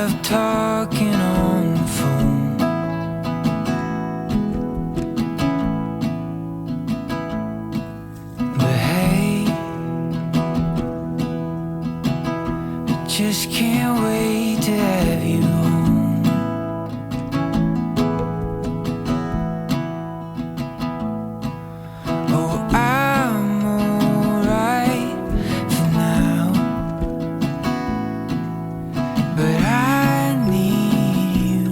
love talking on the phone. But hey, I just can't wait to have you home. Oh, I'm alright for now, but I need you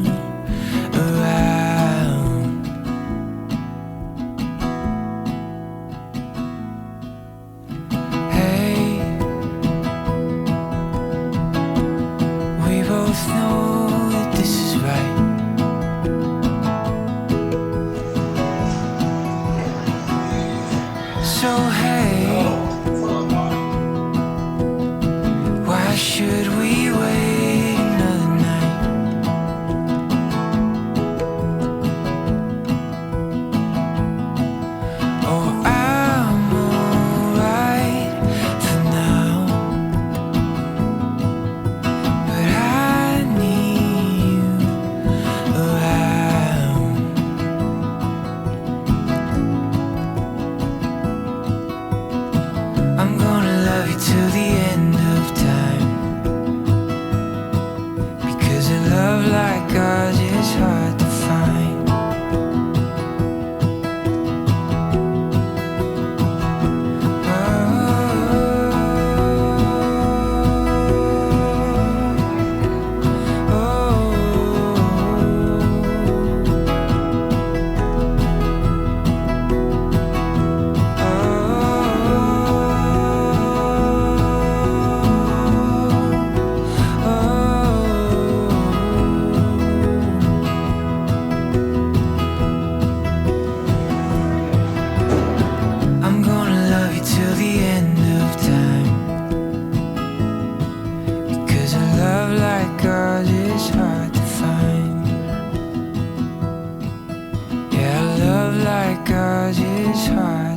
around. Hey, we both know that this is right. So hey, why should we wait another night? Oh, I'm alright for now, but I need you around. I'm gonna love you till the end of time, because a love like ours is hard to find. I'm gonna love you till the end of time, because a love like ours is hard to find. Yeah, a love like ours is hard